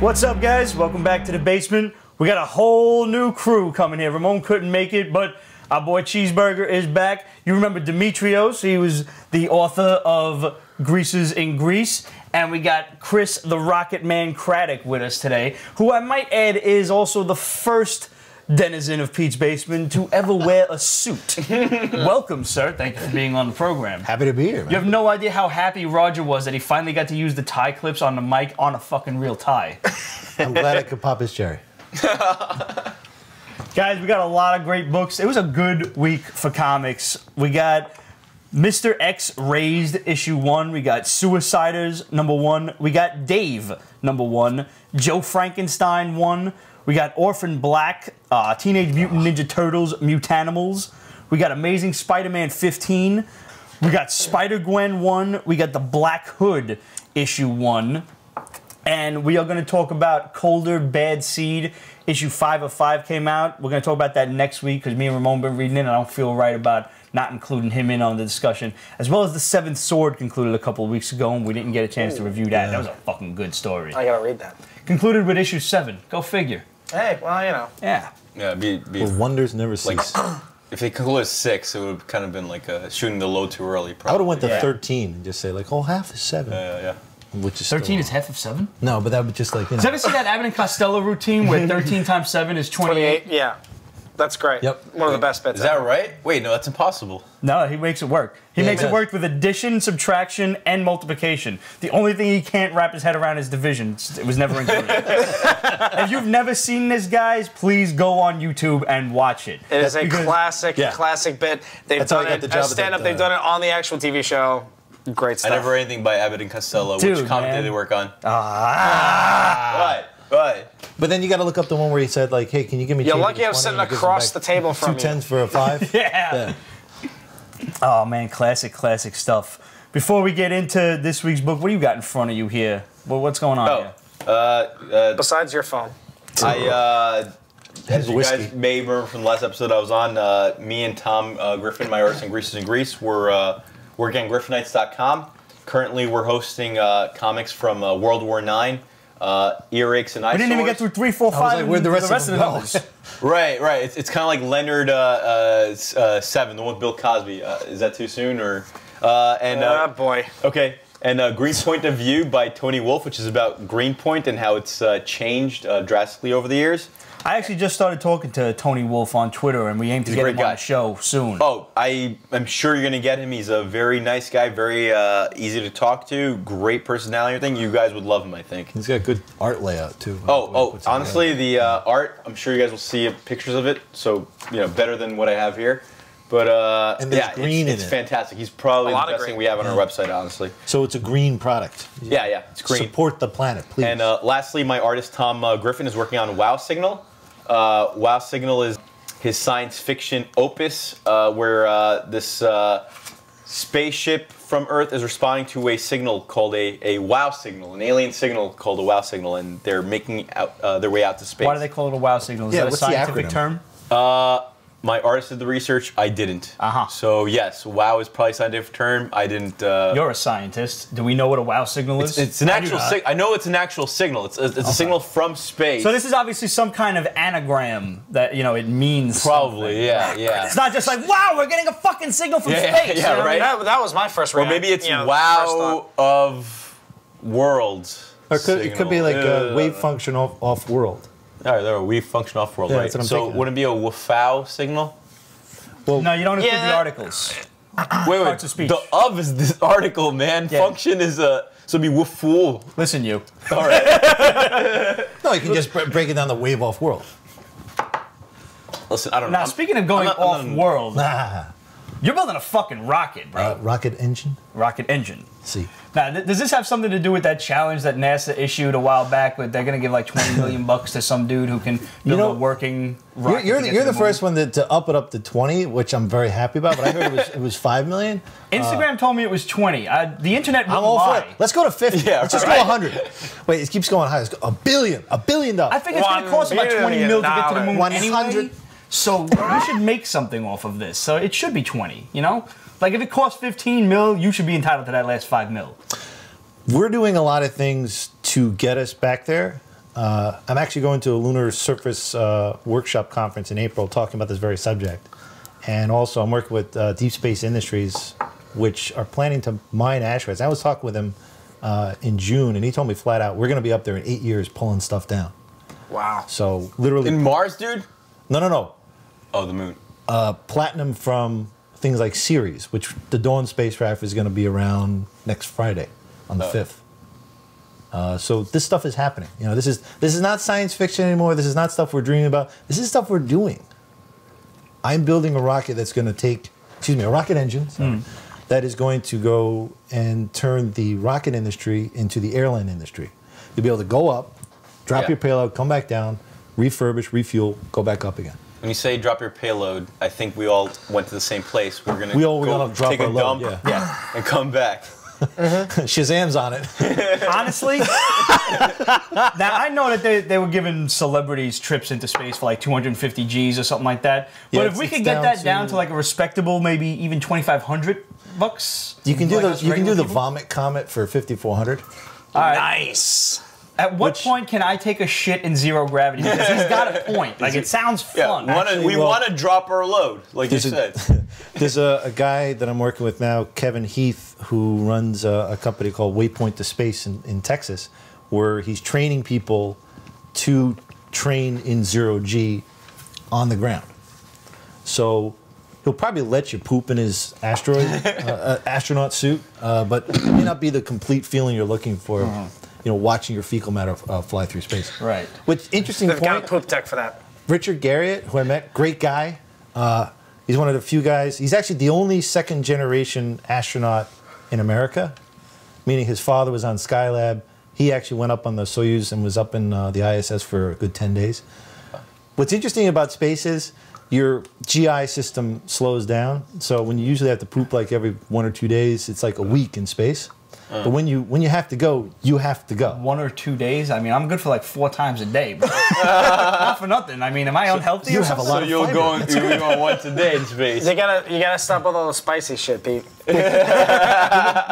What's up, guys? Welcome back to the basement. We got a whole new crew coming here. Ramon couldn't make it, but our boy Cheezeburger is back. You remember Dimitrios? He was the author of Greases in Grease. And we got Chris the Rocket Man Craddock with us today, who I might add is also the first denizen of Pete's Basement to ever wear a suit. Welcome, sir. Thank you for being on the program. Happy to be here, man. You have no idea how happy Roger was that he finally got to use the tie clips on the mic on a fucking real tie. I'm glad I could pop his cherry. Guys, we got a lot of great books. It was a good week for comics. We got Mr. X Razed issue 1. We got Suiciders #1. We got Dave #1. Joe Frankenstein 1. We got Orphan Black, Teenage Mutant Ninja Turtles, Mutanimals. We got Amazing Spider-Man 15. We got Spider-Gwen 1. We got the Black Hood issue 1. And we are going to talk about Colder Bad Seed. Issue 5 of 5 came out. We're going to talk about that next week because me and Ramon been reading it and I don't feel right about not including him in on the discussion. As well as The Seventh Sword concluded a couple of weeks ago and we didn't get a chance to review that. That was a fucking good story. I gotta read that. Concluded with issue 7. Go figure. Hey, well, you know. Yeah. Yeah, Well, wonders never cease. like, if they concluded 6, it would have kind of been like shooting the load too early. Probably. I would have went to 13 and just say, like, oh, half is 7. Yeah. Which is 13 is half of 7? No, but that would just like, you know. Did you ever see that Abbott and Costello routine where 13 times 7 is 28? 28, yeah. That's great. Yep. One of the best bits. Is that right? Wait, no, that's impossible. No, he makes it work. He makes it work with addition, subtraction, and multiplication. The only thing he can't wrap his head around is division. It was never included. If you've never seen this, guys, please go on YouTube and watch it. It is a classic bit. They've done it as stand-up. They've done it on the actual TV show. Great stuff. I never read anything by Abbott and Costello. Dude, which comic man. did they work on? What? But then you got to look up the one where he said, like, hey, can you give me You're change lucky of I'm 20? sitting And he gives him across the back table from 2 you. 10s for a 5? Yeah. Oh, man, classic stuff. Before we get into this week's book, what do you got in front of you here? What's going on here? Besides your phone. As you guys may remember from the last episode I was on, me and Tom Griffin, my artist in Greases in Grease, were working on GriffinItes.com. Currently, we're hosting comics from World War IX, Earaches and Eyesores. We didn't even get through 3, 4, 5. like, where'd the rest of the them numbers? Right. It's kind of like Leonard 7, the one with Bill Cosby. Is that too soon or? Boy. Okay. And Green Point of View by Tony Wolf, which is about Greenpoint and how it's changed drastically over the years. I actually just started talking to Tony Wolf on Twitter, and we aim to get him on the show soon. Oh, I'm sure you're going to get him. He's a very nice guy, very easy to talk to, great personality and everything. You guys would love him, I think. He's got good art layout, too. Honestly, the art, I'm sure you guys will see pictures of it, so, better than what I have here. But, and there's green in it. It's fantastic. He's probably the best thing we have on our website, honestly. So it's a green product. Yeah, it's green. Support the planet, please. And lastly, my artist, Tom Griffin, is working on Wow Signal. Wow Signal is his science fiction opus where this spaceship from Earth is responding to a signal called a wow signal, an alien signal called a wow signal, and they're making their way out to space. Why do they call it a wow signal? Is that a scientific term? My artist did the research. I didn't. So yes, wow is probably a scientific term. I didn't. You're a scientist. Do we know what a wow signal is? It's an actual signal. I know it's an actual signal. It's a signal from space. So this is obviously some kind of anagram that it means. Probably, something. yeah. It's not just like wow, we're getting a fucking signal from space. Yeah, right. That was my first reaction. Or maybe it's wow of worlds. Or it could be like a wave function off world. All right, there are wave function off world, right? That's what I'm so thinking. wouldn't it be a WFOW signal? Well, no, you don't include the articles. Wait. Parts of speech. The of is this article, man. Yeah. Function is so it'd be WFOO. Listen, you. All right. No, you can just break it down the wave off world. Listen, I don't know. Now, speaking of going off world, Nah. you're building a fucking rocket, bro. Rocket engine? Rocket engine. See. Now, does this have something to do with that challenge that NASA issued a while back? Where they're going to give like $20 million to some dude who can build a working rocket? You're the first one to up it up to 20, which I'm very happy about. But I heard it was $5 million. Instagram told me it was 20. The internet wouldn't I'm all lie. for it. Let's go to 50. Yeah, let's just go 100. Wait, it keeps going high. Let's go $1 billion. $1 billion. I think it's going to cost about $20 million to get to the moon 100. anyway. So we should make something off of this. So it should be 20. Like if it costs 15 mil, you should be entitled to that last 5 mil. We're doing a lot of things to get us back there. I'm actually going to a lunar surface workshop conference in April talking about this very subject. And also I'm working with Deep Space Industries, which are planning to mine asteroids. I was talking with him in June, and he told me flat out, we're going to be up there in 8 years pulling stuff down. Wow. So literally... In Mars, dude? No. Oh, the moon. Platinum from things like Ceres, which the Dawn spacecraft is going to be around next Friday on the 5th. So this stuff is happening. You know, this is not science fiction anymore. This is not stuff we're dreaming about. This is stuff we're doing. I'm building a rocket that's going to take, a rocket engine that is going to go and turn the rocket industry into the airline industry. You'll be able to go up, drop your payload, come back down, refurbish, refuel, go back up again. When you say drop your payload, I think we all went to the same place. We're gonna drop take our a load, dump yeah. and come back. Shazam's on it. Honestly, now I know that they were giving celebrities trips into space for like 250 G's or something like that. But if we could get that down to like a respectable, maybe even 2,500 bucks, you can do the vomit comet for 5,400. All right. Nice. At what point can I take a shit in zero gravity? Because he's got a point. Like, it sounds fun. We want to drop our load, like you said. There's a guy that I'm working with now, Kevin Heath, who runs a company called Waypoint to Space in Texas, where he's training people to train in zero G on the ground. So he'll probably let you poop in his astronaut suit, but it may not be the complete feeling you're looking for. You know, watching your fecal matter fly through space. Right. Which interesting They've point. got a poop tech for that. Richard Garriott, who I met, great guy. He's one of the few guys. He's actually the only second-generation astronaut in America, meaning his father was on Skylab. He actually went up on the Soyuz and was up in the ISS for a good 10 days. What's interesting about space is your GI system slows down. So when you usually have to poop like every 1 or 2 days, it's like a week in space. But when you have to go, you have to go. 1 or 2 days? I mean, I'm good for like 4 times a day, bro. Not for nothing. I mean, am I unhealthy? You have a lot of you're fiber. going once a day in space. You gotta stop with all the spicy shit, Pete.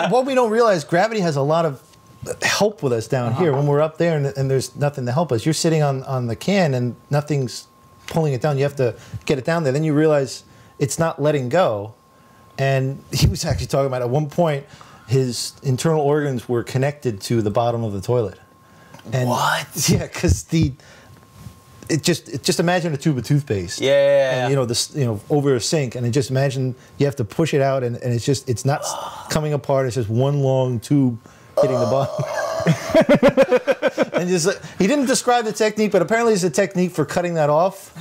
What we don't realize, gravity has a lot of help with us down here. When we're up there and there's nothing to help us, you're sitting on the can and nothing's pulling it down. You have to get it down there. Then you realize it's not letting go. And he was actually talking about at one point, his internal organs were connected to the bottom of the toilet. And what? Yeah, because just imagine a tube of toothpaste. Yeah. And over a sink, and just imagine you have to push it out, and it's not coming apart. It's just one long tube hitting the bottom. And he didn't describe the technique, but apparently it's a technique for cutting that off.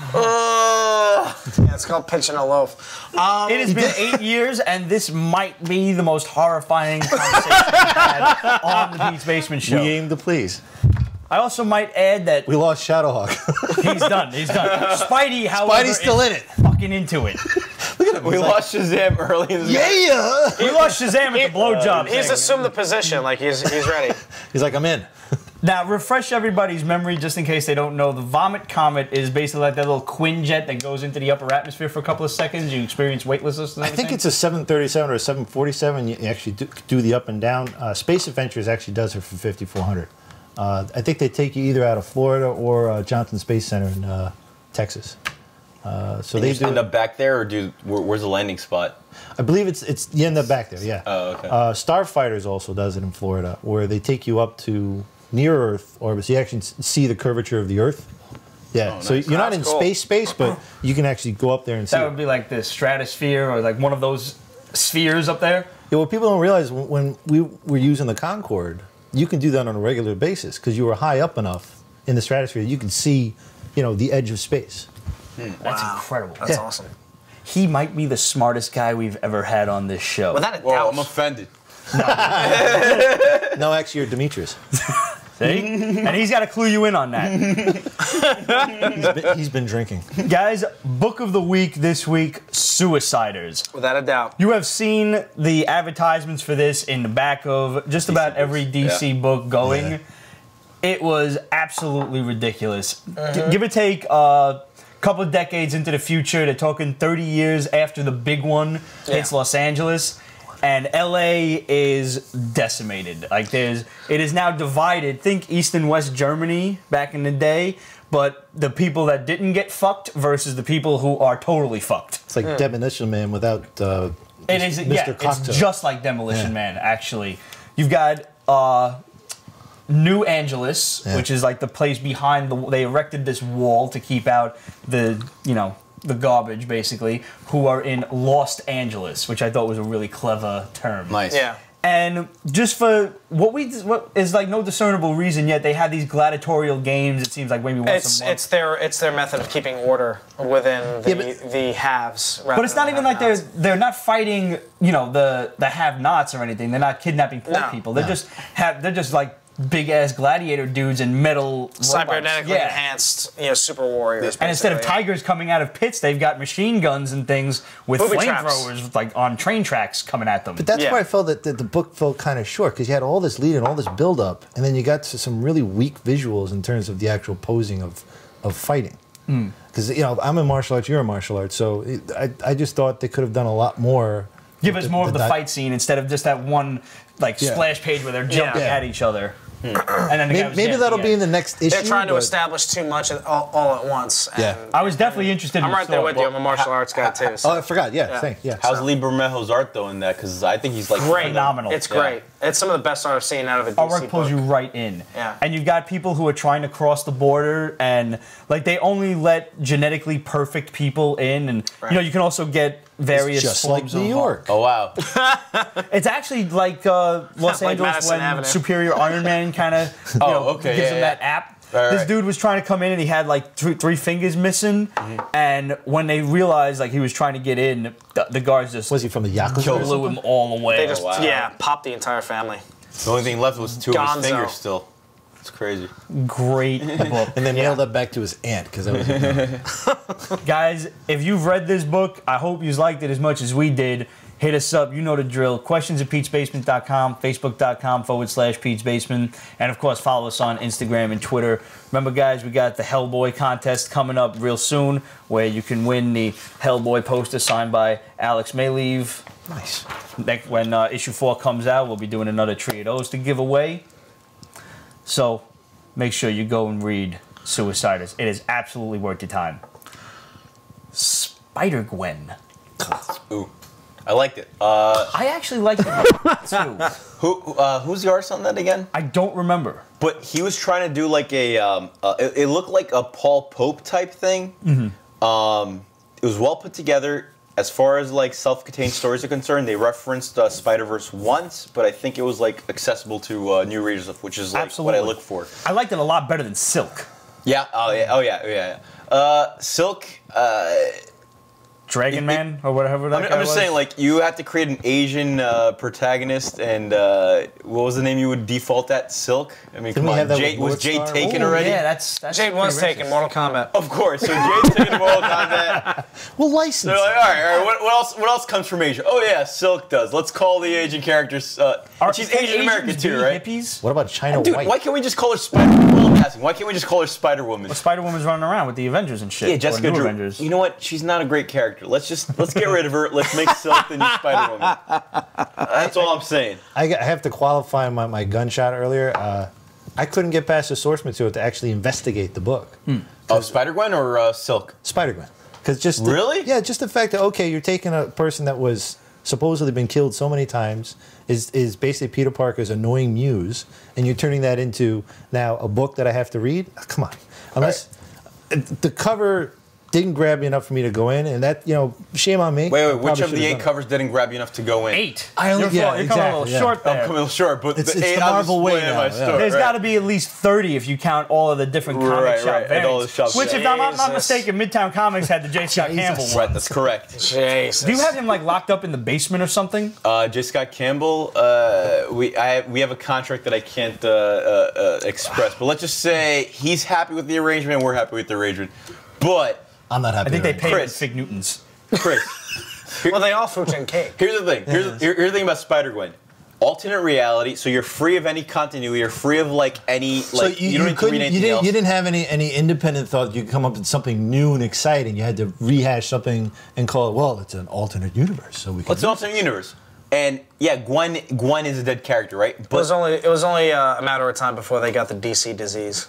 Yeah, it's called pinching a loaf. It has been 8 years, and this might be the most horrifying conversation we've had on the Pete's Basement Show. We aim to please. I also might add that We lost Shadowhawk. he's done. Spidey, however, Spidey's still is in it. Fucking into it. We lost Shazam early in the Yeah! He lost Shazam at the blowjob He's thing. assumed the position, like he's ready. He's like, I'm in. Now, refresh everybody's memory, just in case they don't know. The Vomit Comet is basically like that little Quinjet that goes into the upper atmosphere for a couple of seconds. You experience weightlessness and everything. I think it's a 737 or a 747. You actually do the up and down. Space Adventures actually does it for 5,400. I think they take you either out of Florida or Johnson Space Center in Texas. So they end up back there, or where's the landing spot? I believe it's you end up back there. Yeah. Oh, okay. Starfighters also does it in Florida, where they take you up to near Earth orbit, so you actually see the curvature of the Earth. Yeah. Oh, so nice. you're not in space, but you can actually go up there and see. That would be like the stratosphere or like one of those spheres up there. Yeah, what people don't realize, when we were using the Concorde, you can do that on a regular basis because you were high up enough in the stratosphere you can see, the edge of space. That's incredible. That's awesome. He might be the smartest guy we've ever had on this show. Without a Whoa, doubt. I'm offended. No, actually, you're Dimitrios. See? And he's got to clue you in on that. He's been drinking. Guys, book of the week this week, Suiciders. Without a doubt. You have seen the advertisements for this in the back of just about every DC book going. Yeah. It was absolutely ridiculous. Give or take a couple of decades into the future, they're talking 30 years after the big one hits Los Angeles. and LA is decimated. Like it is now divided. Think East and West Germany back in the day, but the people that didn't get fucked versus the people who are totally fucked. It's like Demolition Man without It is, Mr. yeah, Cocteau. it's just like Demolition Man, actually. You've got New Angeles, which is like the place behind they erected this wall to keep out the garbage, basically, who are in Lost Angeles, which I thought was a really clever term. Nice. Yeah. And just for what is like no discernible reason yet, they have these gladiatorial games. It seems like maybe once a month. It's their method of keeping order within the haves. But it's not even like they're not fighting, the have-nots or anything. They're not kidnapping poor people. They're just like big ass gladiator dudes and metal cybernetically enhanced, super warriors. And instead of tigers coming out of pits, they've got machine guns and things with flamethrowers like on train tracks coming at them. But that's where I felt that the book felt kind of short, because you had all this lead and all this build up, and then you got to some really weak visuals in terms of the actual posing of fighting. Because I'm in martial arts, you're in martial arts, so I just thought they could have done a lot more. Give us more of the fight scene instead of just that one splash page where they're jumping at each other. And then maybe that'll be in the next issue. They're trying to establish too much all at once. Yeah, I was definitely interested in I'm right there with you. I'm a martial arts guy too. So. Oh, I forgot. Yeah. How's Lee Bermejo's art though in that? Because I think he's like great, phenomenal. It's great. It's some of the best art I've seen out of a DC artwork pulls you right in. Yeah. And you've got people who are trying to cross the border, and they only let genetically perfect people in, and you can also get various just forms like New York. Oh wow. It's actually like Los Angeles Madison when Avenue. Superior Iron Man kind of gives him that app. This dude was trying to come in and he had like three fingers missing, and when they realized he was trying to get in, the guards just was he from the Yakuza? blew him all away. They just popped the entire family. The only thing left was two of his fingers still. It's crazy. Great book. And then nailed that back to his aunt, because that was Guys, if you've read this book, I hope you liked it as much as we did. Hit us up. You know the drill. Questions@Pete'sBasement.com, Facebook.com/Pete'sBasement. And, of course, follow us on Instagram and Twitter. Remember, guys, we got the Hellboy contest coming up real soon, where you can win the Hellboy poster signed by Alex Mayleave. nice. When issue 4 comes out, we'll be doing another three of those to give away. So make sure you go and read Suiciders. It is absolutely worth your time. SpiderGwen. Ooh. I liked it. I actually liked it too. Who's the artist on that again? I don't remember. But he was trying to do like it looked like a Paul Pope type thing. It was well put together. As far as self-contained stories are concerned, they referenced Spider-Verse once, but I think it was accessible to new readers, which is what I look for. I liked it a lot better than Silk. Yeah. Oh yeah. Silk. Dragon Man or whatever that guy I'm just was. saying, you have to create an Asian protagonist, and what was the name you would default at? Silk? I mean, come on. Was Jade taken already? Yeah, that's Jade was taken. Mortal Kombat. Of course. So Jade's taken Mortal Kombat. Well, license. They're like, all right. What else comes from Asia? Oh yeah, Silk does. Let's call the Asian characters. She's Asian American too, right? Hippies? What about China Dude, White? why can't we just call her Spider-Woman? Why can't we just call her Spider-Woman? Well, Spider-Woman's running around with the Avengers and shit. Yeah, Jessica Drew. Avengers. You know what? She's not a great character. Let's get rid of her. Let's make Silk the new Spider-Woman. That's all I'm saying. I have to qualify my gunshot earlier. I couldn't get past the source material to actually investigate the book. Oh, Spider-Gwen or Silk? Spider-Gwen. Because really? Yeah, just the fact that you're taking a person that was supposedly been killed so many times, is basically Peter Parker's annoying muse, and you're turning that into now a book that I have to read. Come on, unless the cover didn't grab me enough for me to go in, and that, shame on me. Wait, which of the 8 covers didn't grab you enough to go in? 8. You're coming a little short there. I'm coming a little short, but it's the 8 the Marvel way now. There's got to be at least 30 if you count all of the different comic shop and all the variants. shop Which, if I'm not mistaken, Midtown Comics had the J. Scott Campbell one. Right, that's correct. Jesus. Do you have him Locked up in the basement or something? J. Scott Campbell, we have a contract that I can't express, but let's just say he's happy with the arrangement and we're happy with the arrangement. But I'm not happy. I think they with paid Chris. Fig Newtons. Chris, Well, they all fruit and cake. here's the thing. Here's the thing about Spider-Gwen. Alternate reality, so you're free of any continuity. You're free of any So you don't need to read anything else. You didn't have any independent thought you could come up with something new and exciting. You had to rehash something and call it, well, it's an alternate universe. So we can What's an alternate universe? And yeah, Gwen is a dead character, right? But it was only a matter of time before they got the DC disease.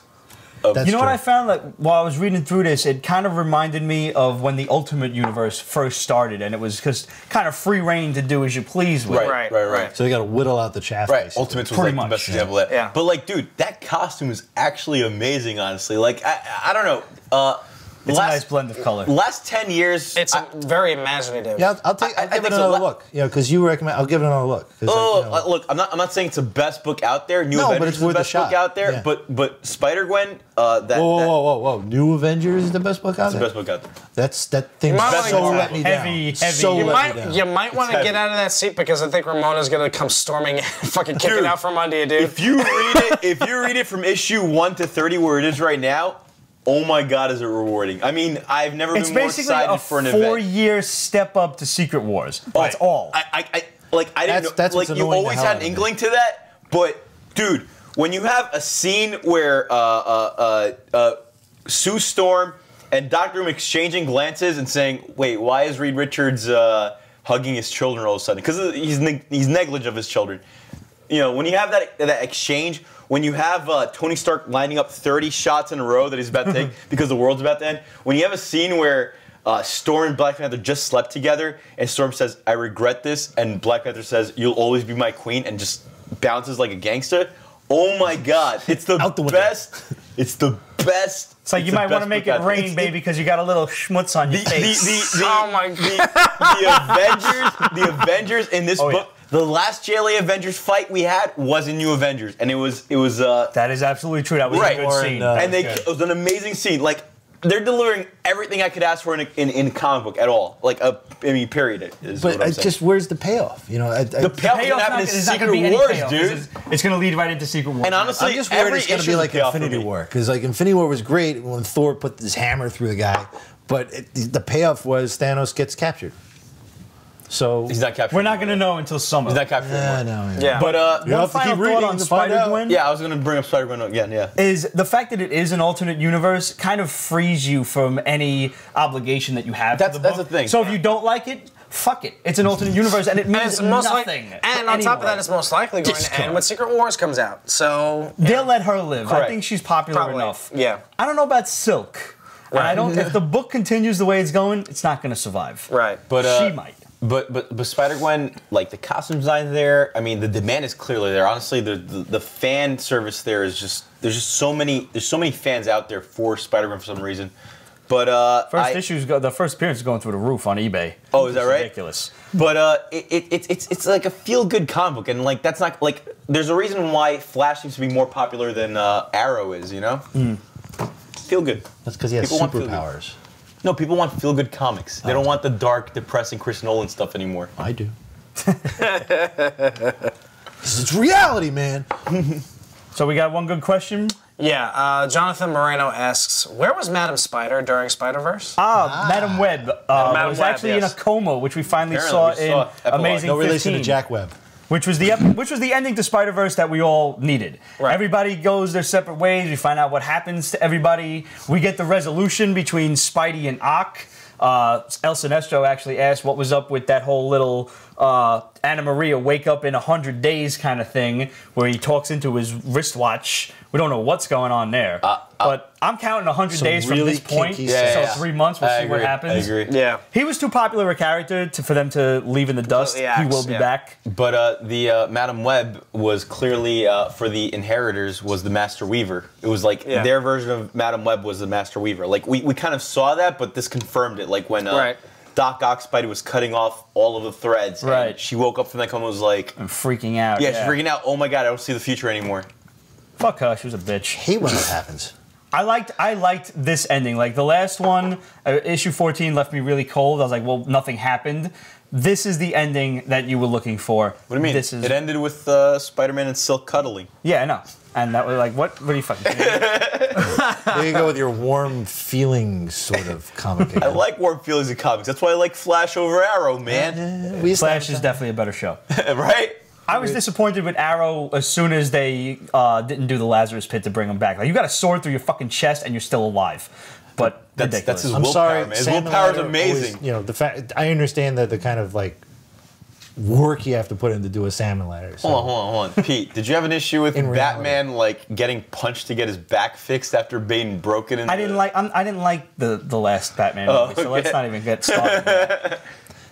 That's you know true. what I found? Like while I was reading through this, it kind of reminded me of when the Ultimate Universe first started, and it was just kind of free reign to do as you please with. Right. So they got to whittle out the chaff. Right, basically. Ultimates was Pretty like the best much, example of that. Yeah. But like, dude, that costume is actually amazing. Honestly, like I don't know. It's a nice blend of color. Last 10 years, It's very imaginative. Yeah, I'll give it another look. Yeah, because you recommend. I'll give it another look. Look, I'm not saying it's the best book out there. New No, Avengers but it's is the worth a best shot. book out there. Yeah. But Spider-Gwen, Whoa! New Avengers is the best book out that's the there. best book out there. That thing might so wanna let me down. heavy. So You let me down. might want to heavy. get out of that seat because I think Ramona's gonna come storming in, fucking kicking Dude, out from under you, dude. If you read it from issue 1 to 30, where it is right now, oh my God, is it rewarding? I mean, I've never It's been more basically excited a for an event. 4-year step up to Secret Wars. That's all. I didn't know. That's Like, what's you annoying always the hell had out an of me. inkling to that, but dude, when you have a scene where Sue Storm and Doctor Doom exchanging glances and saying, "Wait, why is Reed Richards hugging his children all of a sudden?" Because he's negligent of his children. You know, when you have that exchange, when you have Tony Stark lining up 30 shots in a row that he's about to take because the world's about to end, when you have a scene where Storm and Black Panther just slept together and Storm says, "I regret this," and Black Panther says, "You'll always be my queen," and just bounces like a gangster, oh my God, it's the best. It's the best. It's like you might want to make it rain, baby, because you got a little schmutz on your face. Oh my God. The Avengers in this book. The last JLA Avengers fight we had was in New Avengers, and it was. That is absolutely true. That was a good scene. And it was an amazing scene. Like they're delivering everything I could ask for in a comic book at all. Like period. Is what I'm saying. Just where's the payoff? You know, The payoff is happening in It's not gonna Secret be any Wars, payoff. dude. It's going to lead right into Secret Wars. And honestly, I'm just worried every it's going to be issue like is a payoff for Infinity me. War, because like Infinity War was great when Thor put his hammer through the guy, but the payoff was Thanos gets captured. So He's not captured. We're not going to know until summer. He's not captured anymore. Yeah. But You One have to final keep thought reading on to find out. Spider-Gwen yeah, I was going to bring up Spider-Gwen again. Yeah. is the fact that it is an alternate universe kind of frees you from any obligation that you have. That's to the book. the thing. So if you don't like it, fuck it. It's an alternate universe, and it means nothing. And on top of that, it's most likely going to end when Secret Wars comes out. So They'll let her live. I Correct. think she's popular Probably, enough. yeah. I don't know about Silk. And I don't. If the book continues the way it's going, it's not going to survive. right. But She might. But Spider-Gwen, like the costume design there, I mean the demand is clearly there. Honestly, the fan service there is just there's so many fans out there for Spider-Gwen for some reason. But The first appearance is going through the roof on eBay. Oh, is that It's right? Ridiculous. But it's like a feel good comic book, and like that's not like there's a reason why Flash seems to be more popular than Arrow is. You know, feel good. that's because he has People want feel-good. superpowers. No, people want feel good comics. They don't want the dark, depressing Chris Nolan stuff anymore. I do. It's reality, man. So we got one good question. Yeah. Jonathan Moreno asks, where was Madam Spider during Spider-Verse? Madam Web Madam was Web, actually yes. in a coma, which we finally Apparently, saw we in saw epilogue. Amazing No relation 15. to Jack Webb. Which was the ending to Spider-Verse that we all needed. Right. Everybody goes their separate ways. We find out what happens to everybody. We get the resolution between Spidey and Ock. El Sinestro actually asked what was up with that whole little Anna Maria wake up in 100 days kind of thing, where he talks into his wristwatch. We don't know what's going on there. But I'm counting 100 days from really this point. kinky So stuff. 3 months, we'll see what happens. I agree. Yeah. He was too popular a character for them to leave in the dust. the He axe, will be yeah. back. But the Madam Web was clearly for the Inheritors was the Master Weaver. It was like their version of Madam Web was the Master Weaver. Like we kind of saw that, but this confirmed it. Like when Doc Ock Spidey was cutting off all of the threads. Right. And she woke up from that coma and was like, I'm freaking out. she's freaking out. Oh my God, I don't see the future anymore. Fuck her. She was a bitch. Hate when that happens. I liked this ending. Like the last one, issue 14 left me really cold. I was like, well, nothing happened. This is the ending that you were looking for. What do you mean? This is It ended with Spider-Man and Silk cuddling. yeah, I know. And that was like, what are you fucking doing? There you go with your warm feelings sort of comic. I like warm feelings in comics. That's why I like Flash over Arrow, man. Flash is definitely a better show. Right? I was disappointed with Arrow as soon as they didn't do the Lazarus Pit to bring him back. Like, you got a sword through your fucking chest and you're still alive. But ridiculous. That's his I'm willpower, sorry, man. His Sam and willpower is Lad are amazing. always, the fact I understand that the kind of like work you have to put in to do a salmon ladder. So. Hold on. Pete, did you have an issue with Batman like getting punched to get his back fixed after being broken? I didn't like the last Batman movie, so let's not even get started.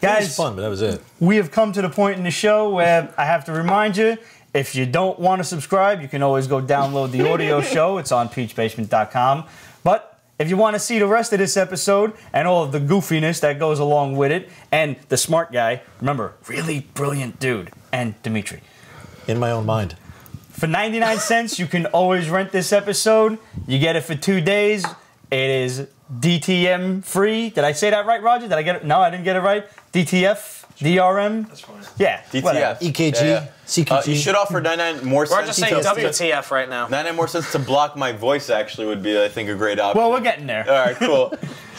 Guys, it was fun, but that was it. We have come to the point in the show where I have to remind you, if you don't want to subscribe, you can always go download the audio show. It's on peachbasement.com. But if you want to see the rest of this episode and all of the goofiness that goes along with it, and the smart guy, remember, really brilliant dude, and Dimitri. In my own mind. For 99 cents, you can always rent this episode. You get it for 2 days. It is DTM free. Did I say that right, Roger? Did I get it? No, I didn't get it right. DTF, DRM. That's fine. Yeah. DTF. Whatever. EKG, CKG. You should offer 99 more cents. We're just saying WTF right now. 99 more cents to block my voice actually would be, I think, a great option. Well, we're getting there. All right, cool.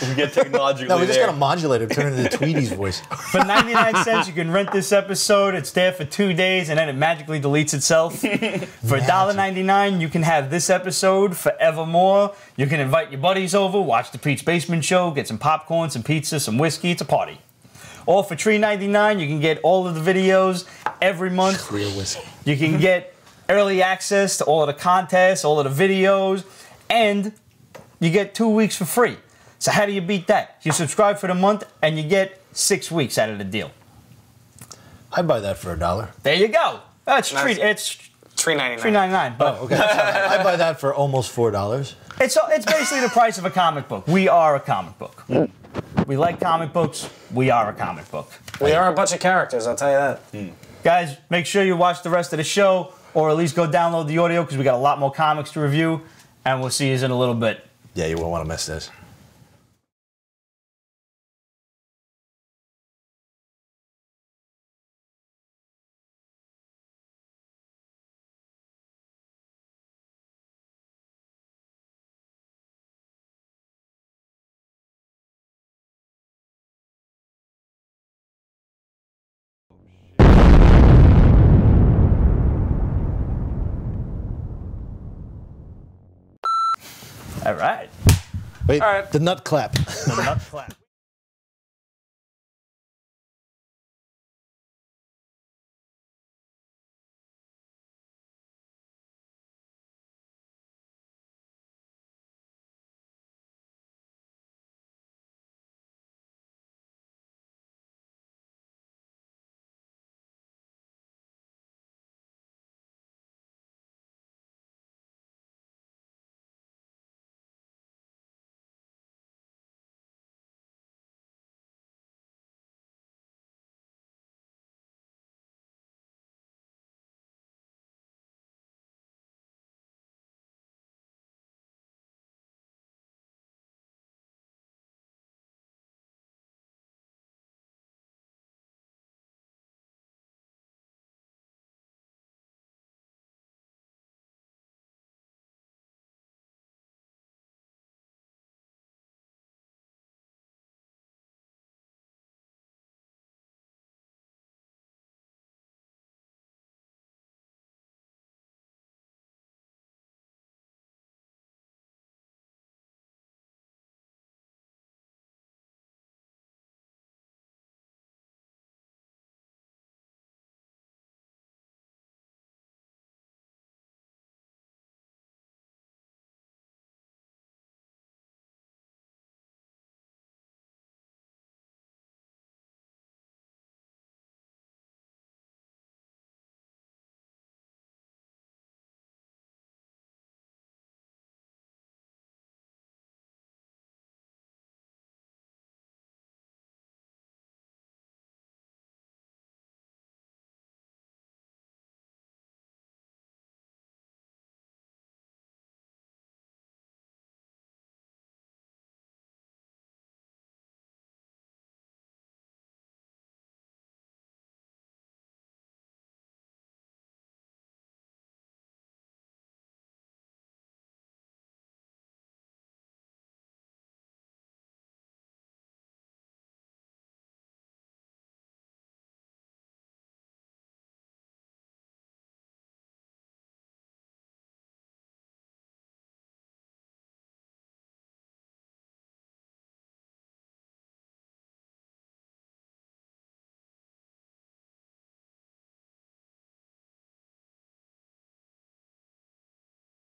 We get technologically No, we just there. got to modulate it, turn it into Tweety's voice. For 99 cents, you can rent this episode. It's there for 2 days, and then it magically deletes itself. For $1.99, you can have this episode forevermore. You can invite your buddies over, watch the Pete's Basement Show, get some popcorn, some pizza, some whiskey. It's a party. Or for $3.99, you can get all of the videos every month. Clear whiskey. You can get early access to all of the contests, all of the videos, and you get 2 weeks for free. So how do you beat that? You subscribe for the month, and you get 6 weeks out of the deal. I'd buy that for $1. There you go. It's Nice. It's $3.99. $3.99. But Oh, okay. I'd buy that for almost $4. it's basically the price of a comic book. We are a comic book. We like comic books. We are a comic book. We are a bunch of characters, I'll tell you that. Guys, make sure you watch the rest of the show, or at least go download the audio, because we got a lot more comics to review, and we'll see you in a little bit. Yeah, you won't want to miss this. All right. Wait, All right. the nut clap. The nut clap.